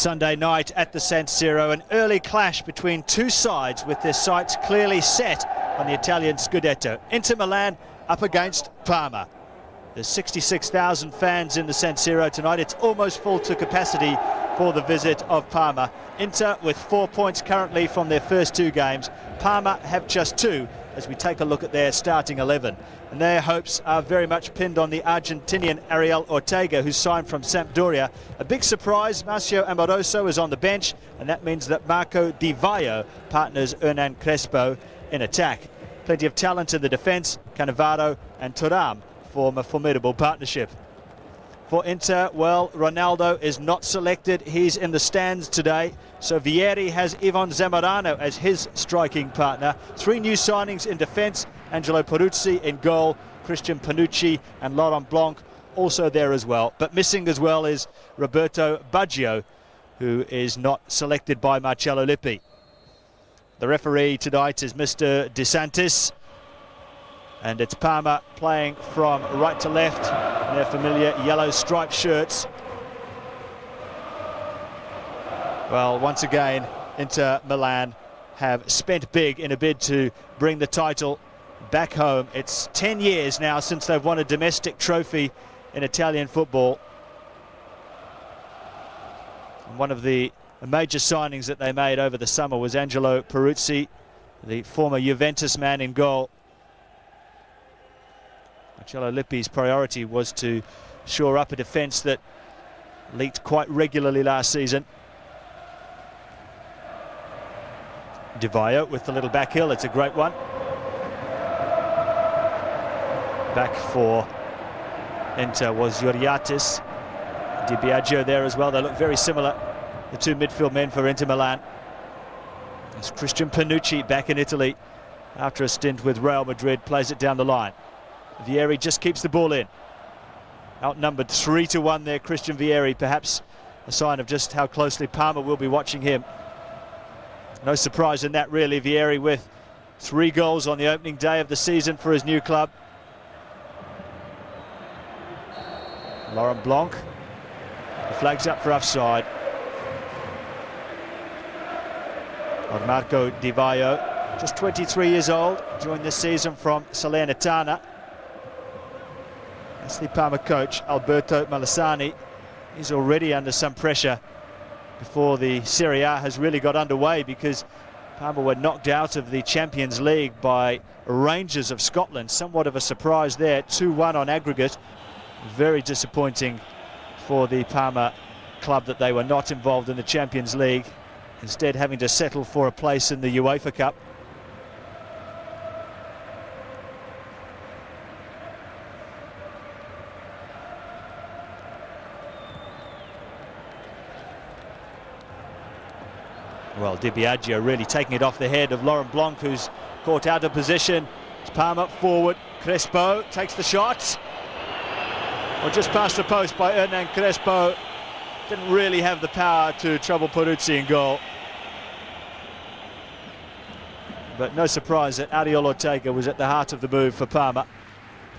Sunday night at the San Siro, an early clash between two sides with their sights clearly set on the Italian Scudetto. Inter Milan up against Parma. There's 66,000 fans in the San Siro tonight. It's almost full to capacity for the visit of Parma. Inter with 4 points currently from their first two games. Parma have just 2 as we take a look at their starting 11. And their hopes are very much pinned on the Argentinian Ariel Ortega, who's signed from Sampdoria. A big surprise, Marcio Amoroso is on the bench, and that means that Marco Di Vaio partners Hernan Crespo in attack. Plenty of talent in the defence. Cannavaro and Thuram form a formidable partnership. For Inter, well, Ronaldo is not selected. He's in the stands today. So Vieri has Ivan Zamorano as his striking partner. 3 new signings in defence. Angelo Peruzzi in goal. Christian Panucci and Laurent Blanc also there as well. But missing as well is Roberto Biagio, who is not selected by Marcello Lippi. The referee tonight is Mr. De Santis. And it's Parma playing from right to left in their familiar yellow striped shirts. Well, once again, Inter Milan have spent big in a bid to bring the title back home. It's 10 years now since they've won a domestic trophy in Italian football. And one of the major signings that they made over the summer was Angelo Peruzzi, the former Juventus man, in goal. Marcello Lippi's priority was to shore up a defence that leaked quite regularly last season. Di Vaio with the little back heel, it's a great one. Back for Inter was Georgatos. Di Biagio there as well. They look very similar, the two midfield men for Inter Milan. There's Christian Panucci back in Italy after a stint with Real Madrid, plays it down the line. Vieri just keeps the ball in. Outnumbered 3-1 there, Christian Vieri, perhaps a sign of just how closely Parma will be watching him. No surprise in that, really. Vieri with 3 goals on the opening day of the season for his new club. Laurent Blanc, the flag's up for offside. On Marco Di Vaio, just 23 years old, joined this season from Salernitana. That's the Parma coach, Alberto Malassani. He's already under some pressure before the Serie A has really got underway, because Parma were knocked out of the Champions League by Rangers of Scotland. Somewhat of a surprise there, 2-1 on aggregate. Very disappointing for the Parma club that they were not involved in the Champions League, instead having to settle for a place in the UEFA Cup. Well, Di Biagio really taking it off the head of Laurent Blanc, who's caught out of position. It's Parma forward. Crespo takes the shot. Well, just past the post by Hernan Crespo. Didn't really have the power to trouble Peruzzi in goal. But no surprise that Ariel Ortega was at the heart of the move for Parma,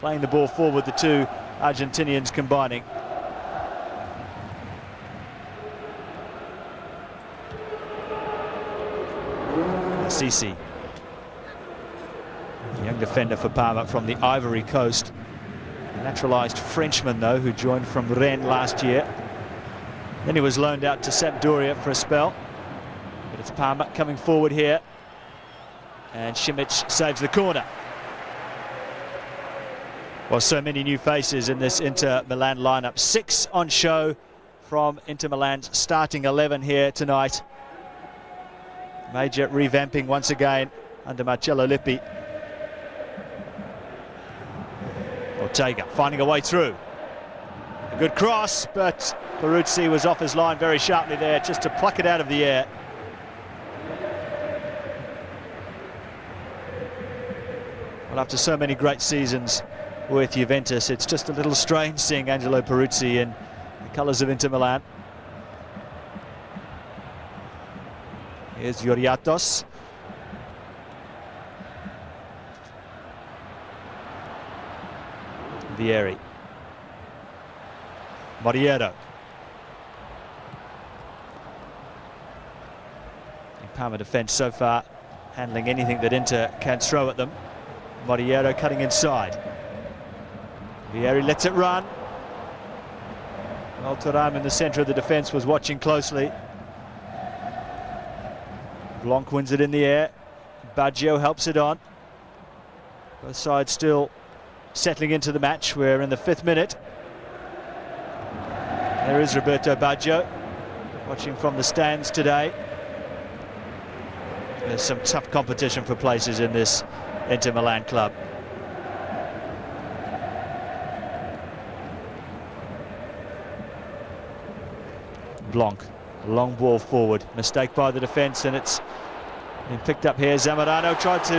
playing the ball forward, the two Argentinians combining. Lassissi, young defender for Parma from the Ivory Coast. A naturalised Frenchman, though, who joined from Rennes last year. Then he was loaned out to Sampdoria for a spell. But it's Parma coming forward here. And Šimić saves the corner. Well, so many new faces in this Inter Milan lineup. 6 on show from Inter Milan's starting 11 here tonight. Major revamping once again under Marcello Lippi. Ortega finding a way through. A good cross, but Peruzzi was off his line very sharply there, just to pluck it out of the air. Well, after so many great seasons with Juventus, it's just a little strange seeing Angelo Peruzzi in the colours of Inter Milan. Here's Georgatos. Vieri. Moriero. Parma defence so far handling anything that Inter can throw at them. Moriero cutting inside. Vieri lets it run. Well, Thuram in the centre of the defence was watching closely. Blanc wins it in the air. Biagio helps it on. Both sides still settling into the match. We're in the 5th minute. There is Roberto Biagio, watching from the stands today. There's some tough competition for places in this Inter Milan club. Blanc, a long ball forward, mistake by the defence, and it's been picked up here. Zamorano tried to,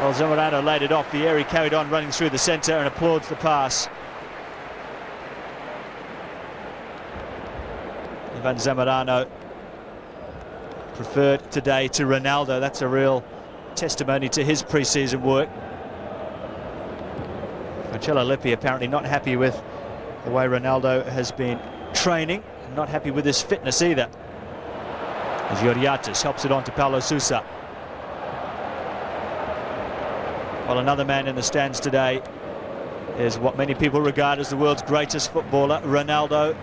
well, Zamorano laid it off. Vieri carried on running through the centre and applauds the pass. Ivan Zamorano preferred today to Ronaldo. That's a real testimony to his pre-season work. Marcello Lippi apparently not happy with the way Ronaldo has been training, and not happy with his fitness either. As Georgatos helps it on to Paulo Sousa. Well, another man in the stands today is what many people regard as the world's greatest footballer, Ronaldo.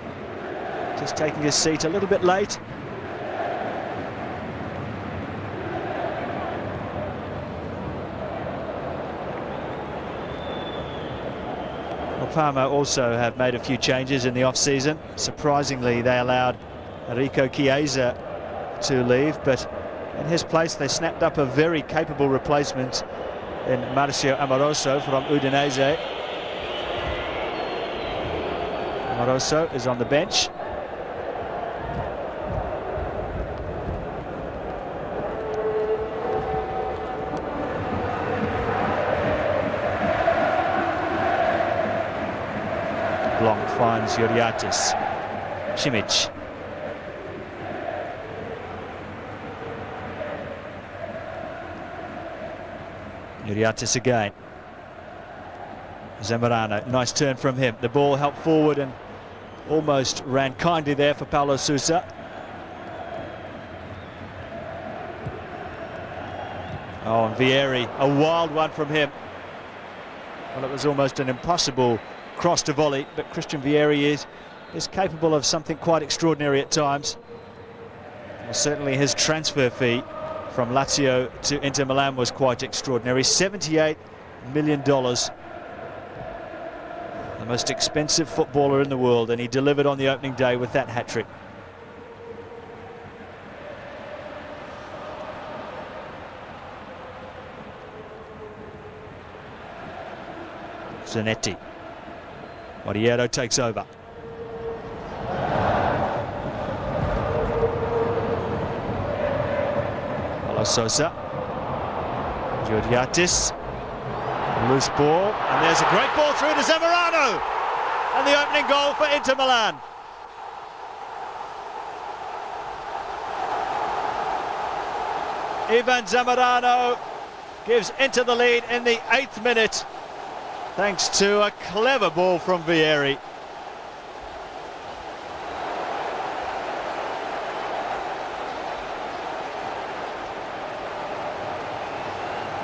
Just taking his seat a little bit late. Well, Parma also have made a few changes in the off-season. Surprisingly, they allowed Enrico Chiesa to leave, but in his place they snapped up a very capable replacement in Marcio Amoroso from Udinese. Amoroso is on the bench. Blanc finds Georgatos. Šimić. Georgatos again. Zamorano, nice turn from him. The ball helped forward and almost ran kindly there for Paulo Sousa. Oh, and Vieri, a wild one from him. Well, it was almost an impossible cross to volley, but Christian Vieri is capable of something quite extraordinary at times. Well, certainly his transfer fee from Lazio to Inter Milan was quite extraordinary. $78 million. The most expensive footballer in the world, and he delivered on the opening day with that hat-trick. Zanetti. Moriero takes over. Paulo Sousa. Georgatos. Loose ball, and there's a great ball through to Zamorano, and the opening goal for Inter Milan. Ivan Zamorano gives Inter the lead in the 8th minute, thanks to a clever ball from Vieri.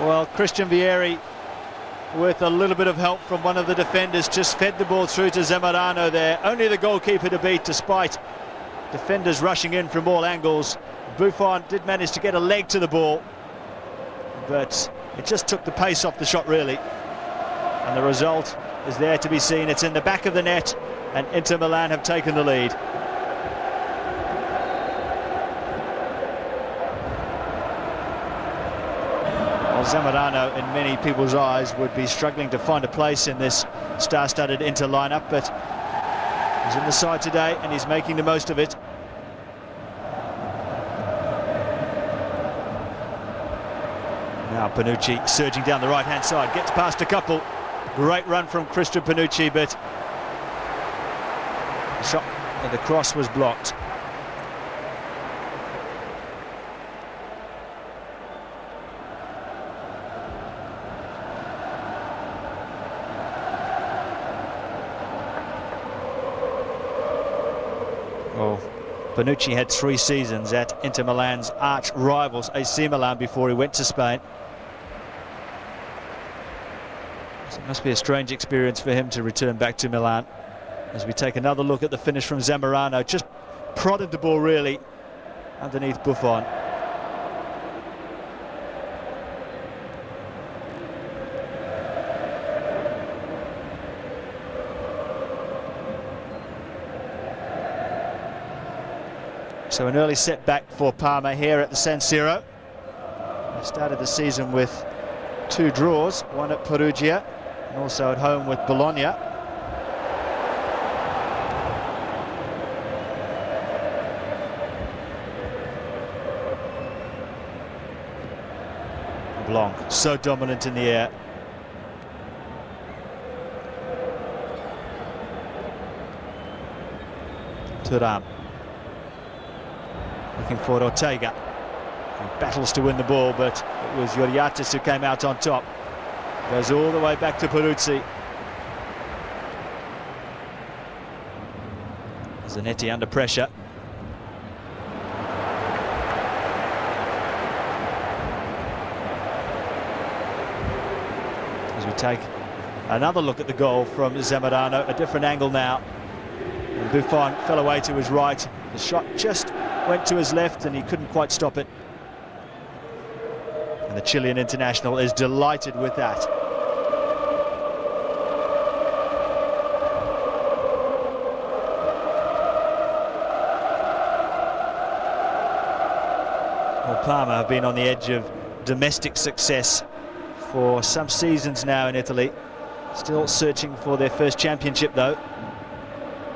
Well, Christian Vieri, with a little bit of help from one of the defenders, just fed the ball through to Zamorano there. Only the goalkeeper to beat, despite defenders rushing in from all angles. Buffon did manage to get a leg to the ball, but it just took the pace off the shot, really. And the result is there to be seen. It's in the back of the net, and Inter Milan have taken the lead. Zamorano, in many people's eyes, would be struggling to find a place in this star-studded Inter lineup, but he's in the side today and he's making the most of it. Now Panucci surging down the right-hand side, gets past a couple. Great run from Christian Panucci, but the shot and the cross was blocked. Oh, Panucci had 3 seasons at Inter Milan's arch rivals AC Milan before he went to Spain. So it must be a strange experience for him to return back to Milan. As we take another look at the finish from Zamorano, just prodded the ball really underneath Buffon. So an early setback for Parma here at the San Siro. They started the season with 2 draws, one at Perugia and also at home with Bologna. Blanc, so dominant in the air. Thuram. Looking for Ortega. He battles to win the ball, but it was Georgatos who came out on top. Goes all the way back to Peruzzi. Zanetti under pressure. As we take another look at the goal from Zamorano, a different angle now. And Buffon fell away to his right. The shot just went to his left and he couldn't quite stop it. And the Chilean international is delighted with that. Well, Parma have been on the edge of domestic success for some seasons now in Italy. Still searching for their first championship though.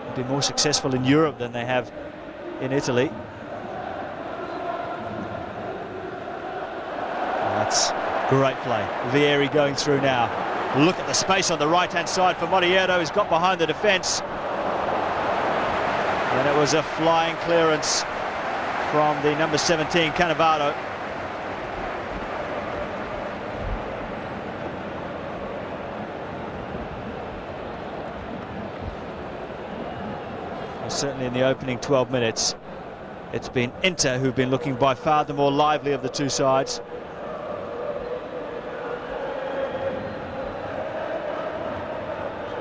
They've been more successful in Europe than they have in Italy. That's great play. Vieri going through now. Look at the space on the right-hand side for Moriero. He's got behind the defence. And it was a flying clearance from the number 17, Cannavaro. Well, certainly in the opening 12 minutes, it's been Inter who've been looking by far the more lively of the two sides.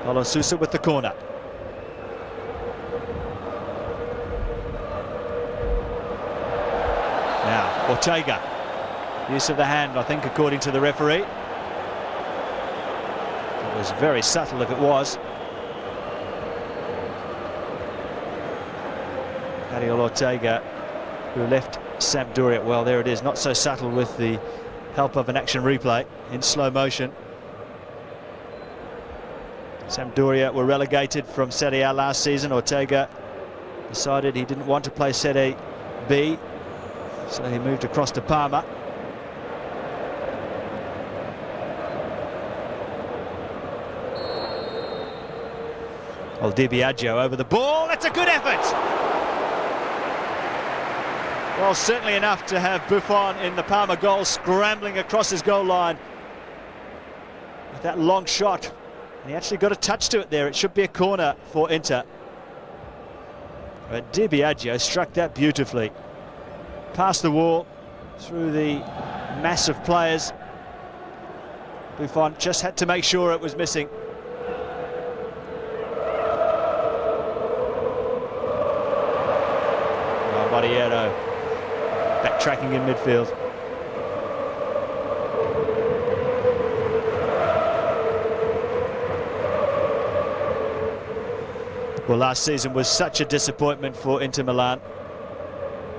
Paulo Sousa with the corner. Now, Ortega. Use of the hand, I think, according to the referee. It was very subtle if it was. Ariel Ortega, who left Sampdoria. Well, there it is, not so subtle with the help of an action replay in slow motion. Sampdoria were relegated from Serie A last season. Ortega decided he didn't want to play Serie B, so he moved across to Parma. Well, Biagio over the ball. That's a good effort. Well, certainly enough to have Buffon in the Parma goal, scrambling across his goal line with that long shot. And he actually got a touch to it there. It should be a corner for Inter. But Biagio struck that beautifully. Past the wall, through the mass of players. Buffon just had to make sure it was missing. Oh, Moriero backtracking in midfield. Well, last season was such a disappointment for Inter Milan.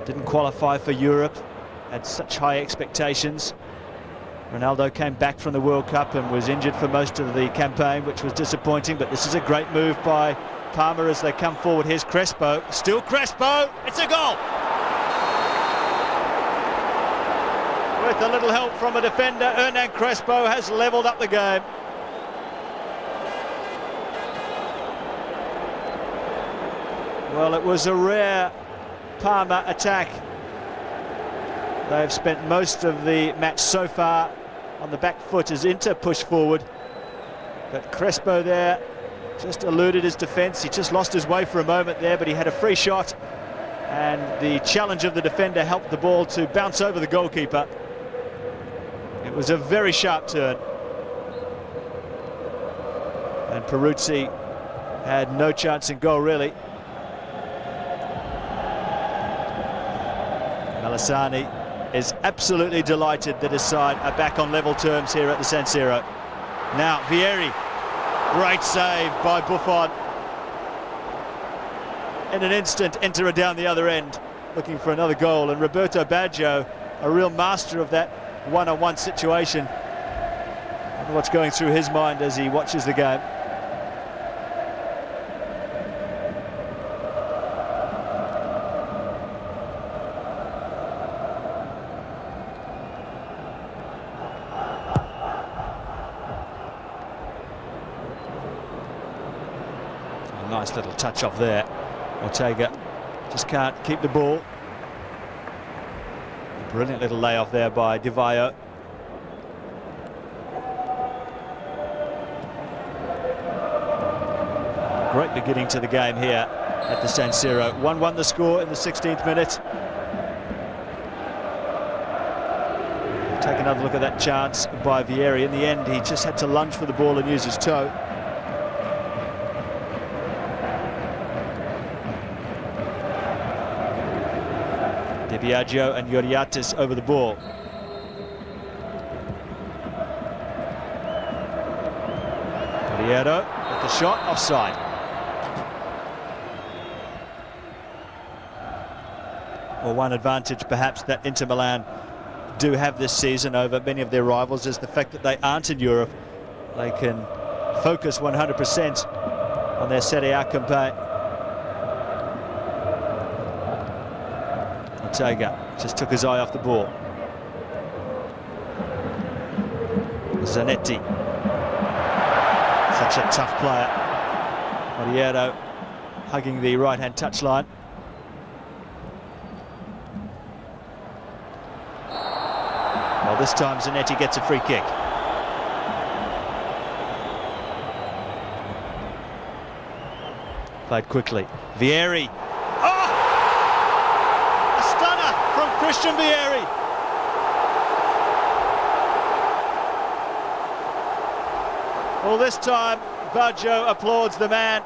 Didn't qualify for Europe, had such high expectations. Ronaldo came back from the World Cup and was injured for most of the campaign, which was disappointing, but this is a great move by Parma as they come forward. Here's Crespo, still Crespo, it's a goal! With a little help from a defender, Hernan Crespo has levelled up the game. Well, it was a rare Parma attack. They've spent most of the match so far on the back foot as Inter pushed forward. But Crespo there just eluded his defence. He just lost his way for a moment there, but he had a free shot and the challenge of the defender helped the ball to bounce over the goalkeeper. It was a very sharp turn, and Peruzzi had no chance in goal, really. Malesani is absolutely delighted that his side are back on level terms here at the San Siro. Now Vieri, great save by Buffon. In an instant, Inter down the other end, looking for another goal, and Roberto Biagio, a real master of that one-on-one situation. I wonder what's going through his mind as he watches the game. A nice little touch off there. Ortega just can't keep the ball. A brilliant little layoff there by Di Vaio. Great beginning to the game here at the San Siro. 1-1 the score in the 16th minute. We'll take another look at that chance by Vieri. In the end, he just had to lunge for the ball and use his toe. Biagio and Georgatos over the ball. Moriero with the shot, offside. Well, one advantage perhaps that Inter Milan do have this season over many of their rivals is the fact that they aren't in Europe. They can focus 100% on their Serie A campaign. Ortega just took his eye off the ball. Zanetti, such a tough player. Moriero hugging the right-hand touchline. Well, this time Zanetti gets a free kick. Played quickly. Vieri. Christian Vieri. Well, this time Biagio applauds the man.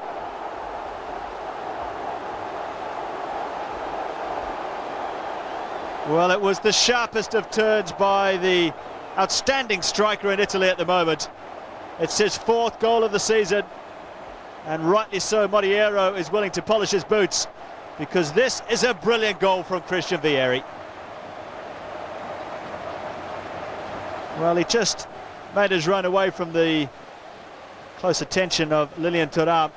Well, it was the sharpest of turns by the outstanding striker in Italy at the moment. It's his 4th goal of the season, and rightly so. Moriero is willing to polish his boots because this is a brilliant goal from Christian Vieri. Well, he just made his run away from the close attention of Thuram,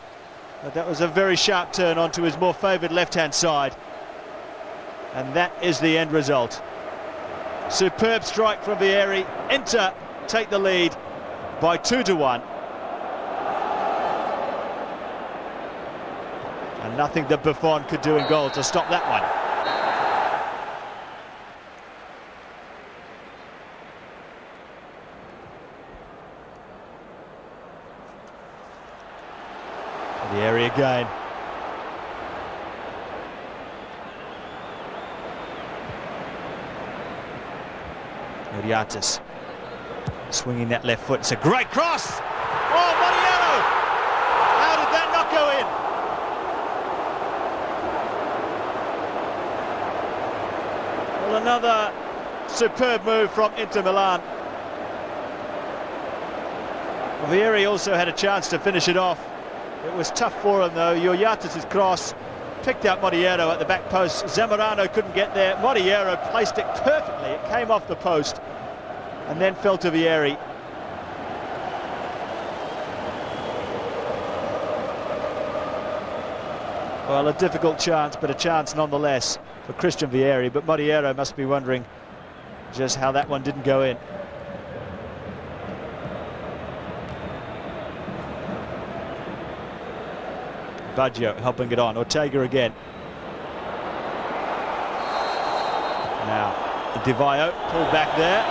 but that was a very sharp turn onto his more favoured left-hand side, and that is the end result. Superb strike from Vieri. Inter take the lead by 2-1, and nothing that Buffon could do in goal to stop that one. Vieri again. Georgatos swinging that left foot. It's a great cross. Oh, Moriero! How did that not go in? Well, another superb move from Inter Milan. Vieri also had a chance to finish it off. It was tough for him though. Georgatos' cross picked out Moriero at the back post. Zamorano couldn't get there. Moriero placed it perfectly. It came off the post and then fell to Vieri. Well, a difficult chance, but a chance nonetheless for Christian Vieri. But Moriero must be wondering just how that one didn't go in. Biagio helping it on. Ortega again. Now, Di Vaio pulled back there.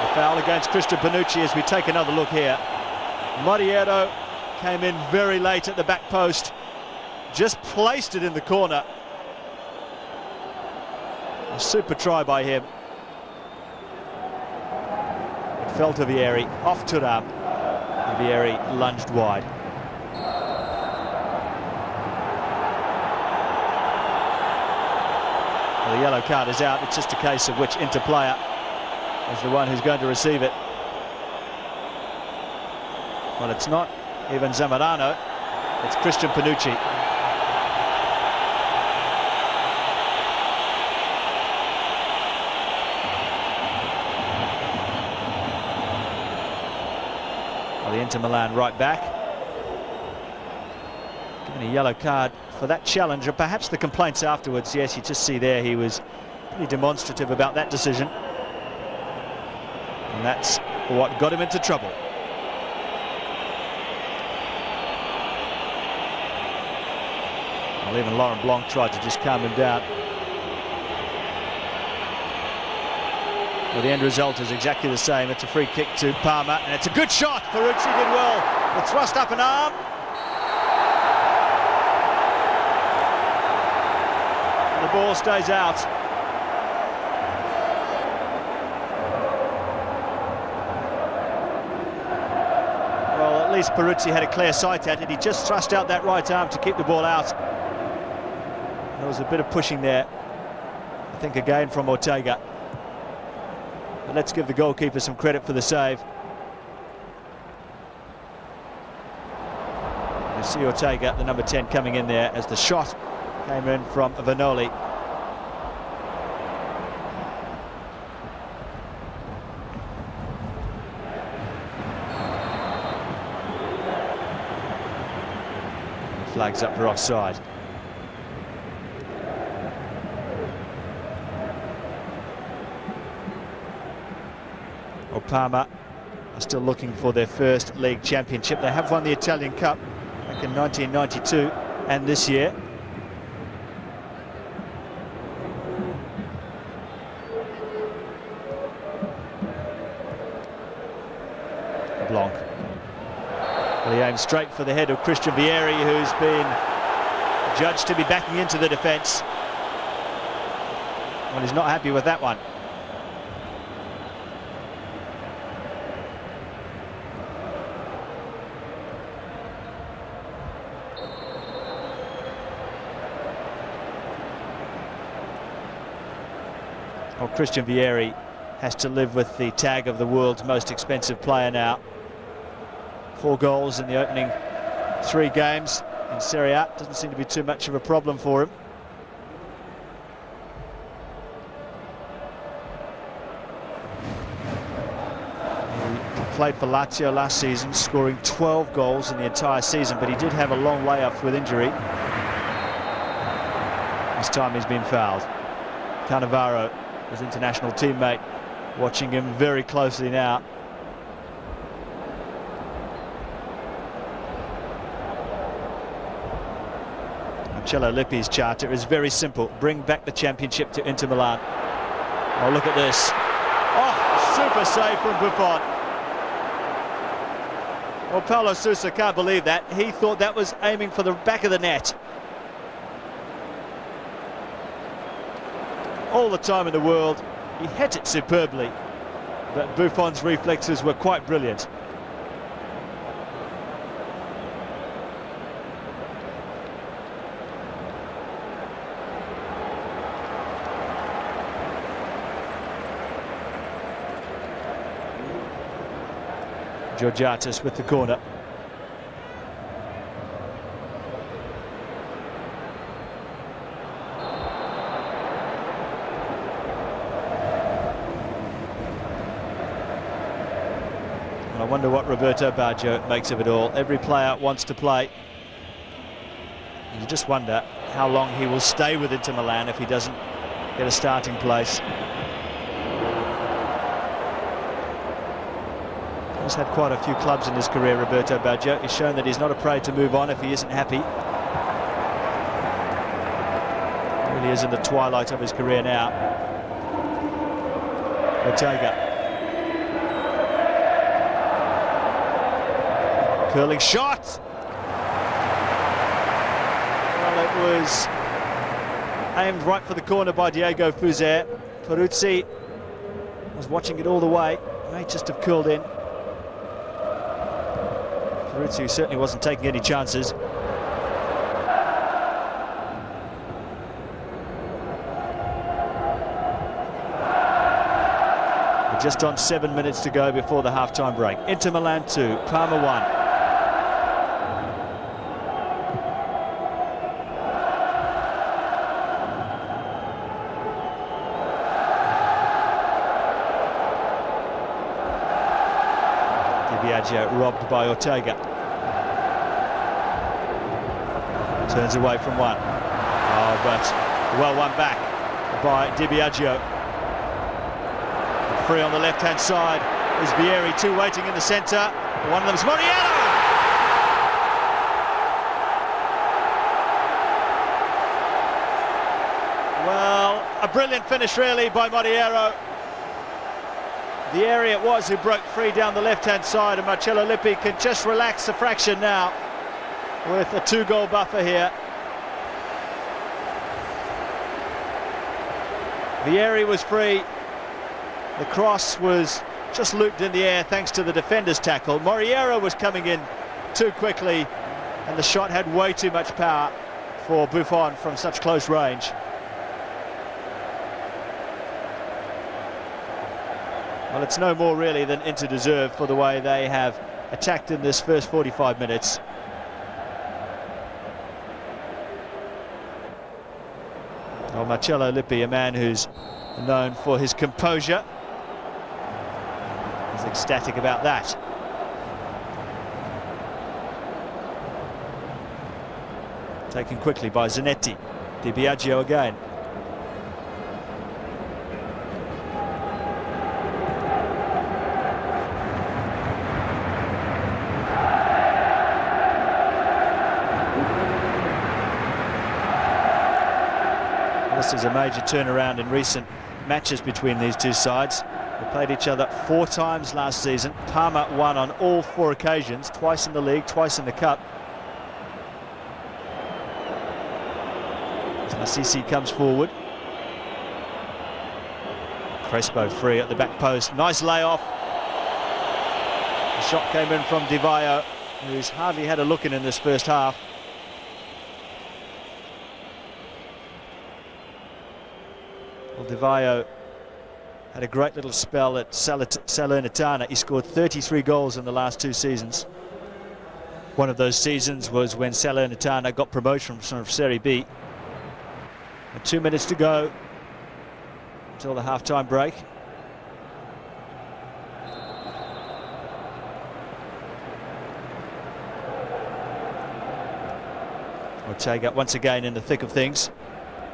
A foul against Christian Panucci as we take another look here. Moriero came in very late at the back post. Just placed it in the corner. A super try by him. It fell to Vieri, off Thuram. And Vieri lunged wide. Well, the yellow card is out. It's just a case of which Inter player is the one who's going to receive it. Well, it's not even Zamorano, it's Christian Panucci. Well, the Inter Milan right back. Given a yellow card for that challenge, or perhaps the complaints afterwards. Yes, you just see there he was pretty demonstrative about that decision. And that's what got him into trouble. Well, even Laurent Blanc tried to just calm him down. Well, the end result is exactly the same. It's a free kick to Parma, and it's a good shot. Peruzzi did well. The thrust up an arm. And the ball stays out. Well, at least Peruzzi had a clear sight at it. He just thrust out that right arm to keep the ball out. There was a bit of pushing there, I think, again from Ortega. But let's give the goalkeeper some credit for the save. You see Ortega, the number 10, coming in there as the shot came in from Vanoli. Flags up for offside. Parma are still looking for their first league championship. They have won the Italian Cup back in 1992 and this year. Blanc. Well, he aims straight for the head of Christian Vieri, who's been judged to be backing into the defence. Well, he's not happy with that one. Well, Christian Vieri has to live with the tag of the world's most expensive player now. 4 goals in the opening 3 games in Serie A. Doesn't seem to be too much of a problem for him. He played for Lazio last season, scoring 12 goals in the entire season, but he did have a long layoff with injury. This time he's been fouled. Cannavaro, his international teammate, watching him very closely now. Marcello Lippi's charter is very simple: bring back the championship to Inter Milan. Oh, look at this. Oh, super save from Buffon. Well, Paulo Sousa can't believe that. He thought that was aiming for the back of the net. All the time in the world. He hit it superbly, but Buffon's reflexes were quite brilliant. Georgatos with the corner. I wonder what Roberto Biagio makes of it all. Every player wants to play. You just wonder how long he will stay with Inter Milan if he doesn't get a starting place. He's had quite a few clubs in his career, Roberto Biagio. He's shown that he's not afraid to move on if he isn't happy. He really is in the twilight of his career now. Ortega. Curling shot! Well, it was aimed right for the corner by Diego Fuser. Peruzzi was watching it all the way, may just have curled in. Peruzzi certainly wasn't taking any chances. We're just on 7 minutes to go before the half-time break. Inter Milan 2, Parma 1. Biagio robbed by Ortega. Turns away from one. Oh, but well won back by Di Biagio. Free on the left-hand side is Vieri, two waiting in the centre. One of them is Moriero! Well, a brilliant finish really by Moriero. Vieri it was who broke free down the left-hand side, and Marcello Lippi can just relax a fraction now with a two-goal buffer here. Vieri was free. The cross was just looped in the air thanks to the defender's tackle. Moriero was coming in too quickly, and the shot had way too much power for Buffon from such close range. Well, it's no more really than Inter deserve for the way they have attacked in this first 45 minutes. Well, Marcello Lippi, a man who's known for his composure, is ecstatic about that. Taken quickly by Zanetti. Di Biagio again. This is a major turnaround in recent matches between these two sides. They played each other 4 times last season. Parma won on all 4 occasions, twice in the league, twice in the cup. Lassissi comes forward. Crespo free at the back post. Nice layoff. The shot came in from Di Vaio, who's hardly had a look in this first half. Well, Di Vaio had a great little spell at Salernitana. He scored 33 goals in the last 2 seasons. One of those seasons was when Salernitana got promotion from Serie B. And 2 minutes to go until the half-time break. Ortega once again in the thick of things.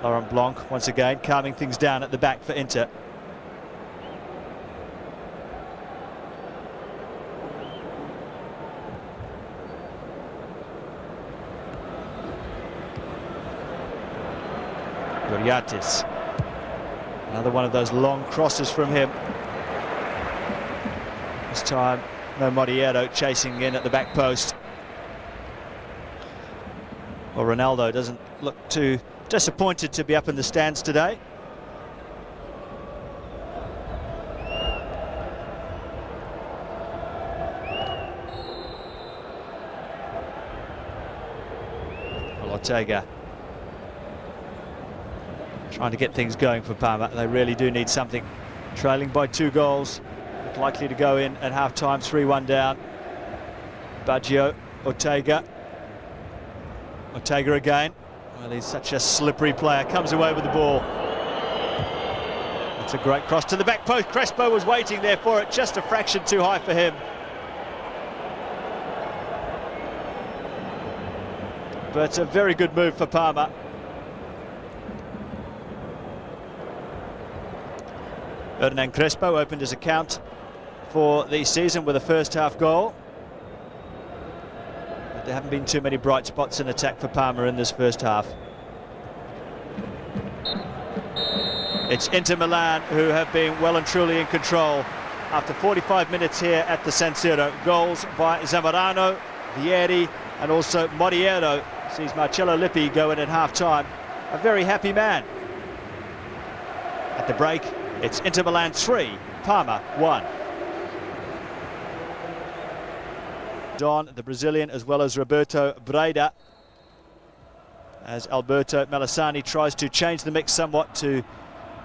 Laurent Blanc once again calming things down at the back for Inter. Georgatos. Another one of those long crosses from him. This time, no Moriero chasing in at the back post. Well, Ronaldo doesn't look too disappointed to be up in the stands today. Well, Ortega trying to get things going for Parma. They really do need something. Trailing by 2 goals, likely to go in at half-time, 3-1 down. Biagio, Ortega again. Well, he's such a slippery player, comes away with the ball. That's a great cross to the back post. Crespo was waiting there for it, just a fraction too high for him. But a very good move for Parma. Hernan Crespo opened his account for the season with a first-half goal. But there haven't been too many bright spots in attack for Parma in this first half. It's Inter Milan who have been well and truly in control after 45 minutes here at the San Siro. Goals by Zamorano, Vieri and also Moriero sees Marcello Lippi go in at half-time. A very happy man. At the break, it's Inter Milan 3, Parma 1. Don, the Brazilian, as well as Roberto Breda, as Alberto Melisani tries to change the mix somewhat to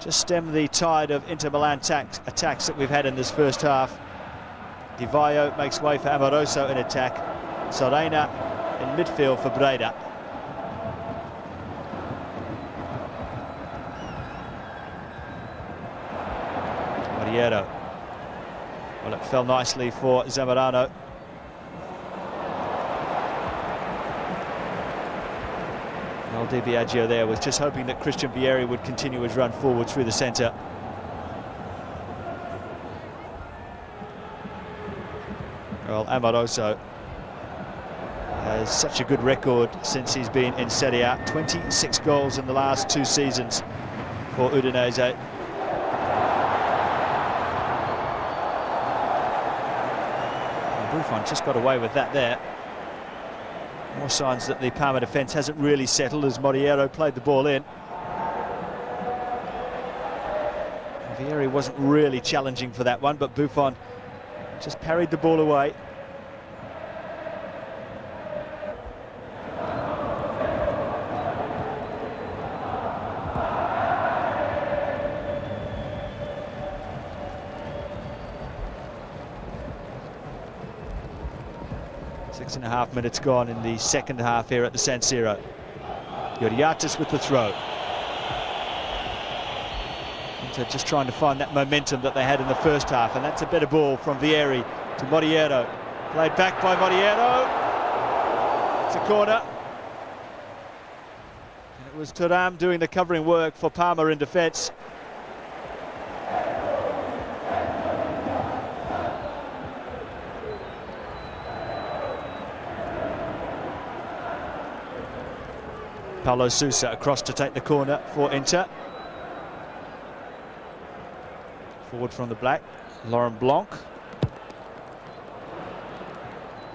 just stem the tide of Inter Milan attacks that we've had in this first half. Di Vaio makes way for Amoroso in attack. Serena in midfield for Breda. Moriero. Well, it fell nicely for Zamorano. Di Biagio there was just hoping that Christian Vieri would continue his run forward through the centre. Well, Amoroso has such a good record since he's been in Serie A. 26 goals in the last 2 seasons for Udinese. Buffon just got away with that there. More signs that the Parma defence hasn't really settled as Moriero played the ball in. Vieri wasn't really challenging for that one, but Buffon just parried the ball away. Six and a half minutes gone in the second half here at the San Siro. Georgatos with the throw. Inter just trying to find that momentum that they had in the first half, and that's a better ball from Vieri to Moriero. Played back by Moriero. It's a corner. And it was Thuram doing the covering work for Parma in defence. Paulo Sousa across to take the corner for Inter. Forward from the black, Blanc.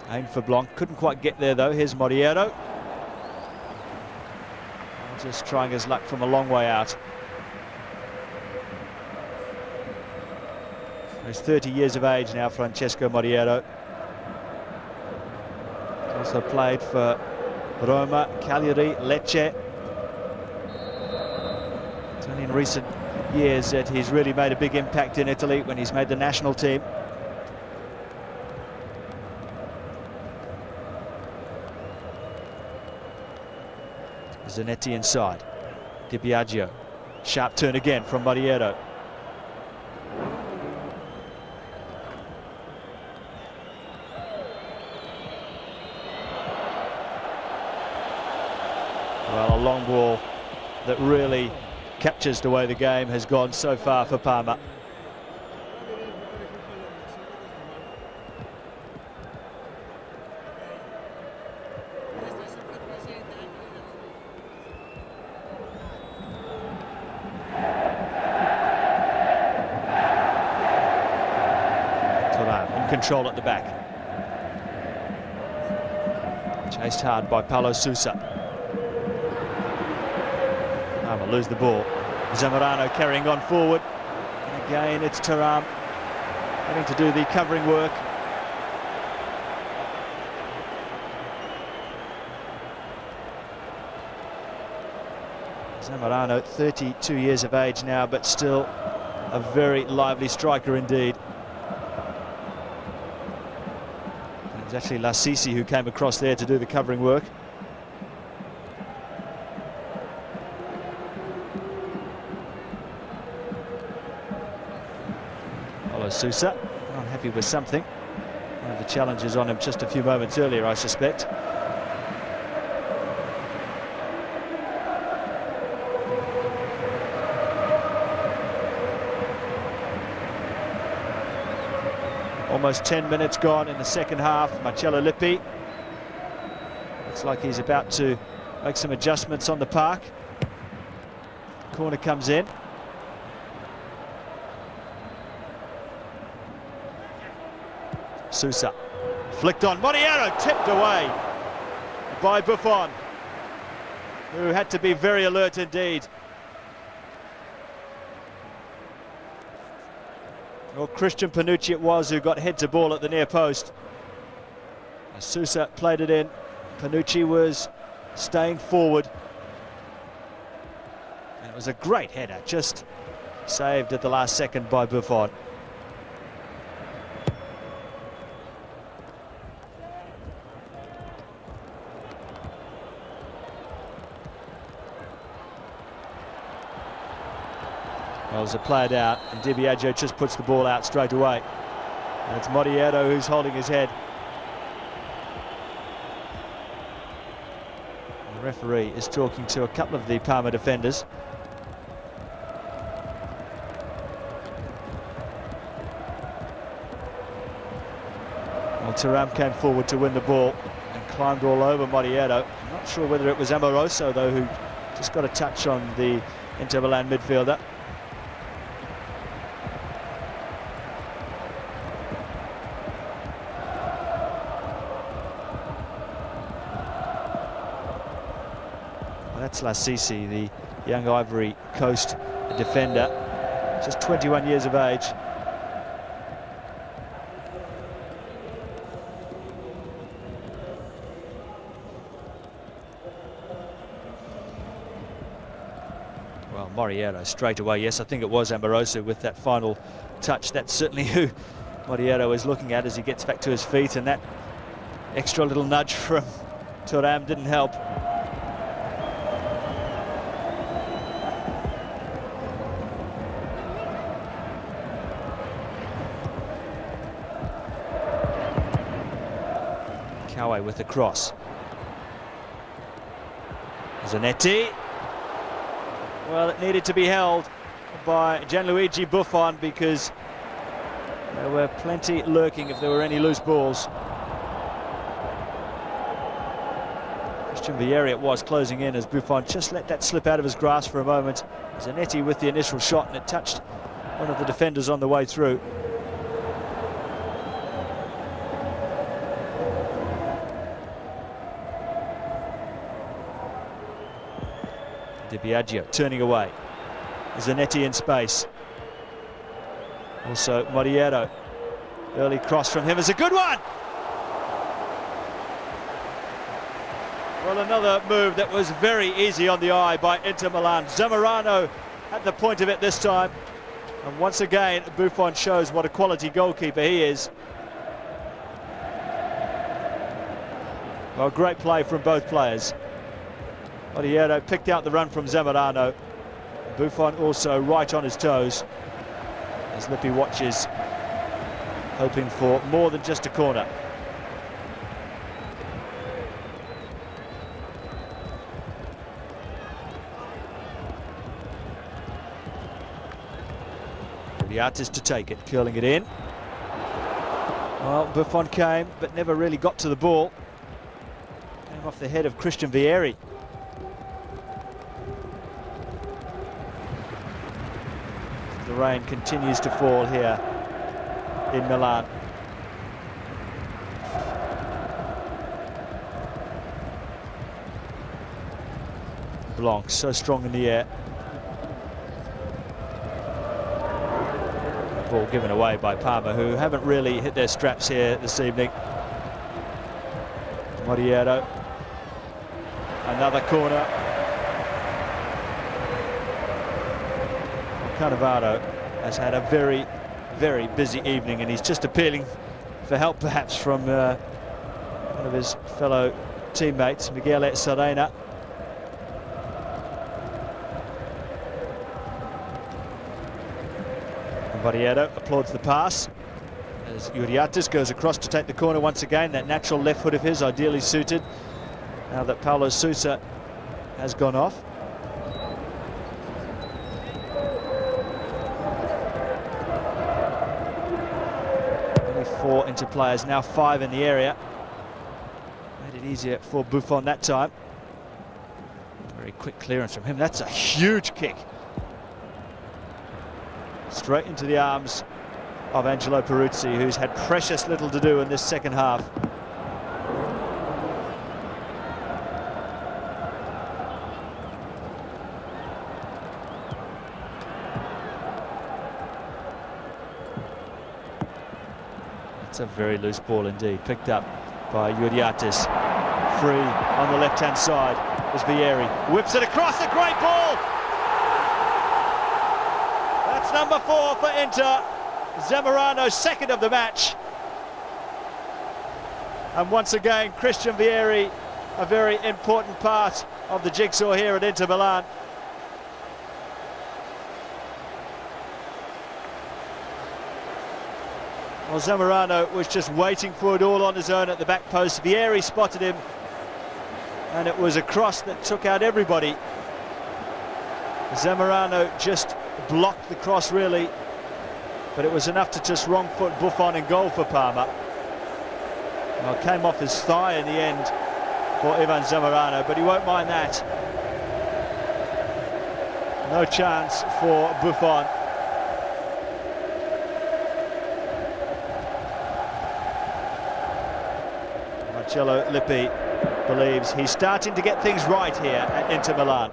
Aimed for Blanc, couldn't quite get there though. Here's Moriero. Just trying his luck from a long way out. He's 30 years of age now, Francesco Moriero. Also played for Roma, Cagliari, Lecce. It's only in recent years that he's really made a big impact in Italy when he's made the national team. Zanetti inside. Di Biagio. Sharp turn again from Moriero. Well, a long ball that really captures the way the game has gone so far for Parma. Thuram in control at the back. Chased hard by Paulo Sousa. Lose the ball. Zamorano carrying on forward. And again, it's Thuram having to do the covering work. Zamorano, 32 years of age now, but still a very lively striker indeed. And it was actually Lassissi who came across there to do the covering work. Sousa, not happy with something. One of the challenges on him just a few moments earlier, I suspect. Almost 10 minutes gone in the second half. Marcello Lippi looks like he's about to make some adjustments on the park. Corner comes in. Sousa flicked on. Moriero tipped away by Buffon, who had to be very alert indeed. Well, Christian Panucci it was who got head to ball at the near post. As Sousa played it in, Panucci was staying forward. And it was a great header, just saved at the last second by Buffon. Well, there's a player down, and Biagio just puts the ball out straight away. And it's Moriero who's holding his head. The referee is talking to a couple of the Parma defenders. Well, Thuram came forward to win the ball and climbed all over Moriero. I'm not sure whether it was Amoroso, though, who just got a touch on the Inter Milan midfielder. That's Lassissi, the young Ivory Coast defender, just 21 years of age. Well, Moriero straight away, yes, I think it was Amoroso with that final touch. That's certainly who Moriero is looking at as he gets back to his feet, and that extra little nudge from Thuram didn't help. Cauet with the cross. Zanetti. Well, it needed to be held by Gianluigi Buffon because there were plenty lurking if there were any loose balls. Christian Vieri it was closing in as Buffon just let that slip out of his grasp for a moment. Zanetti with the initial shot, and it touched one of the defenders on the way through. Biagio turning away. Zanetti in space. Also Moriero. Early cross from him is a good one. Well, another move that was very easy on the eye by Inter Milan. Zamorano at the point of it this time. And once again, Buffon shows what a quality goalkeeper he is. Well, great play from both players. Moriero picked out the run from Zamorano. Buffon also right on his toes as Lippi watches, hoping for more than just a corner. The artist to take it, curling it in. Well, Buffon came, but never really got to the ball. Came off the head of Christian Vieri. The rain continues to fall here in Milan. Blanc so strong in the air. The ball given away by Parma, who haven't really hit their straps here this evening. Moriero. Another corner. Cannavaro has had a very, very busy evening, and he's just appealing for help perhaps from one of his fellow teammates, Miguel Serena. Moriero applauds the pass as Georgatos goes across to take the corner once again. That natural left foot of his, ideally suited, now that Paulo Sousa has gone off. Only 4 Inter players, now 5 in the area. Made it easier for Buffon that time. Very quick clearance from him. That's a huge kick. Straight into the arms of Angelo Peruzzi, who's had precious little to do in this second half. It's a very loose ball indeed, picked up by Georgatos. Free on the left-hand side is Vieri. Whips it across, a great ball! That's number 4 for Inter. Zamorano, second of the match. And once again, Christian Vieri, a very important part of the jigsaw here at Inter Milan. Well, Zamorano was just waiting for it all on his own at the back post. Vieri spotted him, and it was a cross that took out everybody. Zamorano just blocked the cross, really, but it was enough to just wrong foot Buffon in goal for Parma. Well, came off his thigh in the end for Ivan Zamorano, but he won't mind that. No chance for Buffon. Marcello Lippi believes he's starting to get things right here at Inter Milan.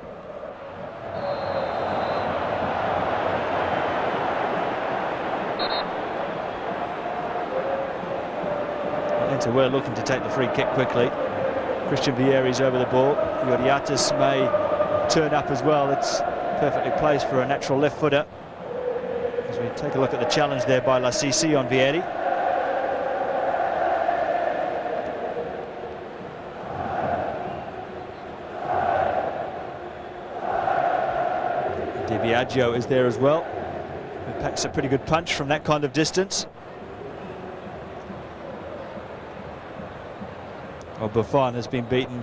Inter were looking to take the free kick quickly. Christian Vieri's over the ball. Georgatos may turn up as well. It's perfectly placed for a natural left footer. As we take a look at the challenge there by Lassissi on Vieri. Biagio is there as well. He packs a pretty good punch from that kind of distance. Well, Buffon has been beaten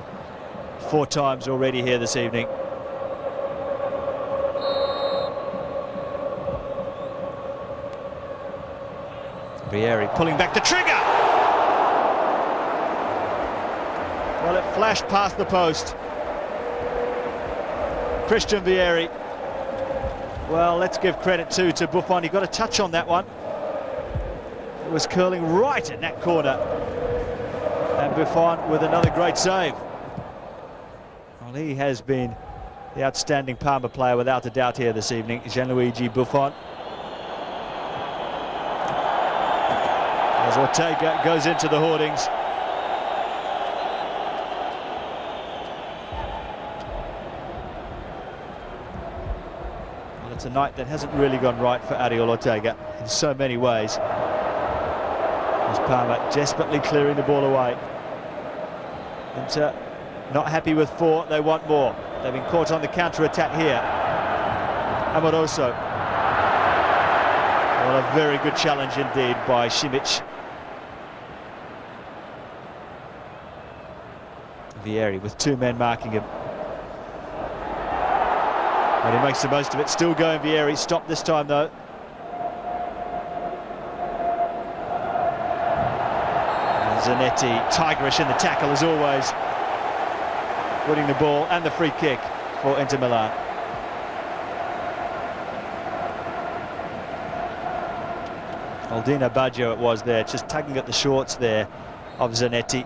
4 times already here this evening. Vieri pulling back the trigger. Well, it flashed past the post. Christian Vieri. Well, let's give credit to Buffon. He got a touch on that one. It was curling right in that corner. And Buffon with another great save. Well, he has been the outstanding Parma player without a doubt here this evening, Gianluigi Buffon. As Ortega goes into the hoardings. It's a night that hasn't really gone right for Ariel Ortega in so many ways. As Parma desperately clearing the ball away. Inter not happy with 4, they want more. They've been caught on the counter-attack here. Amoroso. Well, a very good challenge indeed by Šimić. Vieri with 2 men marking him. And he makes the most of it, still going Vieri, stopped this time though. And Zanetti, tigerish in the tackle as always. Winning the ball and the free kick for Inter Milan. Aldino Biagio it was there, just tugging at the shorts there of Zanetti.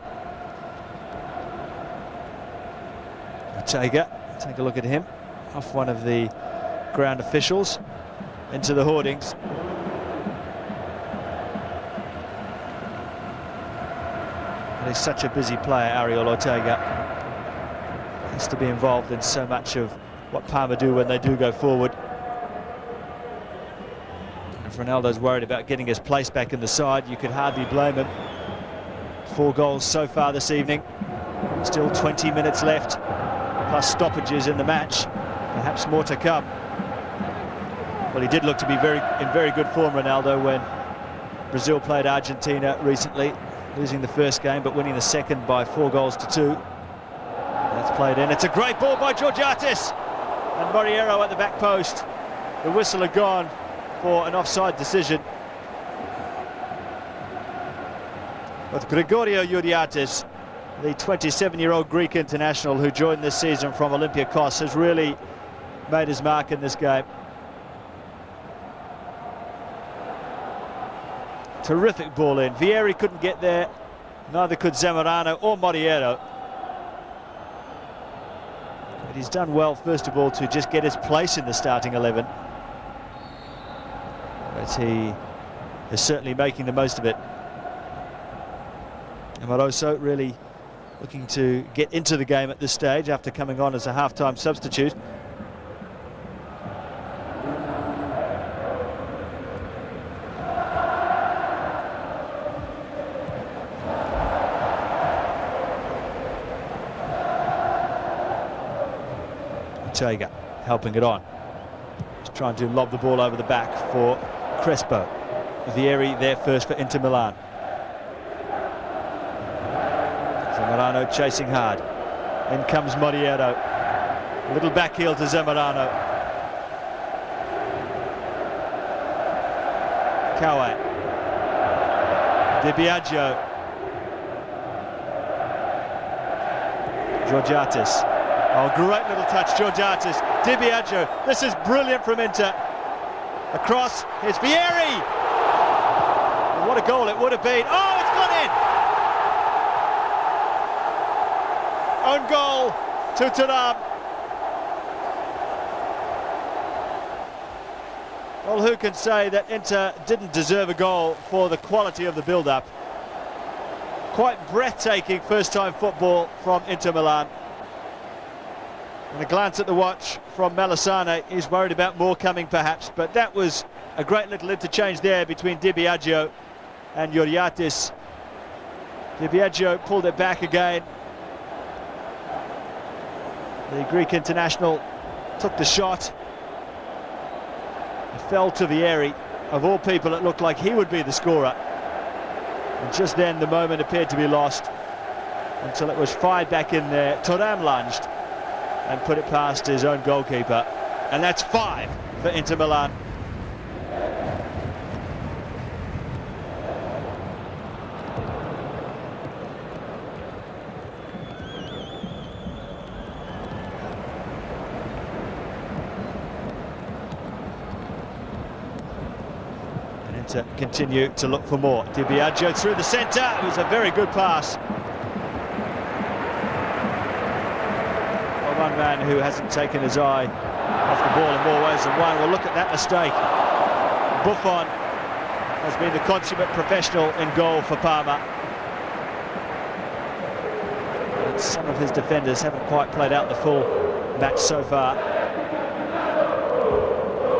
Ortega, take a look at him. Off one of the ground officials into the hoardings. And he's such a busy player, Ariel Ortega. Has to be involved in so much of what Parma do when they do go forward. If Ronaldo's worried about getting his place back in the side, you could hardly blame him. 4 goals so far this evening. Still 20 minutes left, plus stoppages in the match. Perhaps more to come. Well, he did look to be in very good form, Ronaldo, when Brazil played Argentina recently, losing the first game but winning the second by 4 goals to 2. That's played in. It's a great ball by Georgatos, and Moriero at the back post. The whistle had gone for an offside decision. But Gregorio Georgatos, the 27-year-old Greek international who joined this season from Olympiacos, has really made his mark in this game. Terrific ball in. Vieri couldn't get there, neither could Zamorano or Moriero. But he's done well, first of all, to just get his place in the starting 11. But he is certainly making the most of it. Amoroso really looking to get into the game at this stage after coming on as a half-time substitute. Ortega helping it on. He's trying to lob the ball over the back for Crespo. Vieri there first for Inter Milan. Zamorano chasing hard. In comes Moriero. A little back heel to Zamorano. Cauet. Biagio. Georgatos. Oh, great little touch, Georgatos. Biagio. This is brilliant from Inter. Across, here's Vieri. What a goal it would have been. Oh, it's gone in. Own goal to Thuram. Well, who can say that Inter didn't deserve a goal for the quality of the build-up? Quite breathtaking first-time football from Inter Milan. And a glance at the watch from Melisane, he's worried about more coming perhaps, but that was a great little interchange there between Biagio and Georgatos. Biagio pulled it back again. The Greek international took the shot. It fell to Vieri. Of all people, it looked like he would be the scorer. And just then the moment appeared to be lost until it was fired back in there. Thuram lunged and put it past his own goalkeeper. And that's 5 for Inter Milan. And Inter continue to look for more. Biagio through the centre. It was a very good pass. One man who hasn't taken his eye off the ball in more ways than one. Well, look at that mistake. Buffon has been the consummate professional in goal for Parma. And some of his defenders haven't quite played out the full match so far.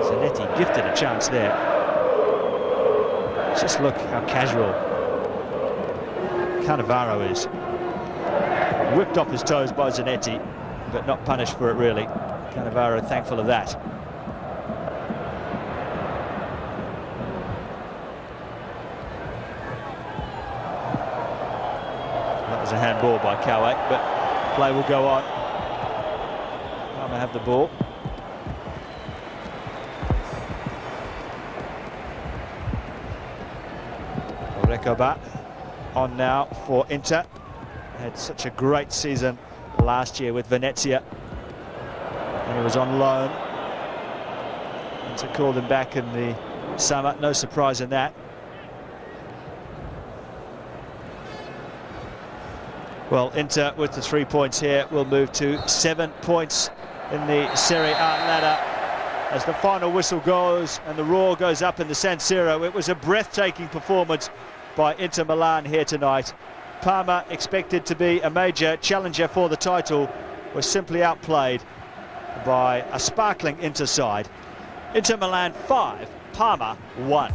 Zanetti gifted a chance there. Just look how casual Cannavaro is. Whipped off his toes by Zanetti, but not punished for it really. Cannavaro thankful of that. That was a handball by Cauet, but play will go on. Parma have the ball. Recoba on now for Inter. Had such a great season last year with Venezia, and he was on loan. Inter called him back in the summer, no surprise in that. Well, Inter with the 3 points here will move to 7 points in the Serie A ladder as the final whistle goes and the roar goes up in the San Siro. It was a breathtaking performance by Inter Milan here tonight. Parma, expected to be a major challenger for the title, was simply outplayed by a sparkling Inter side. Inter Milan 5, Parma 1.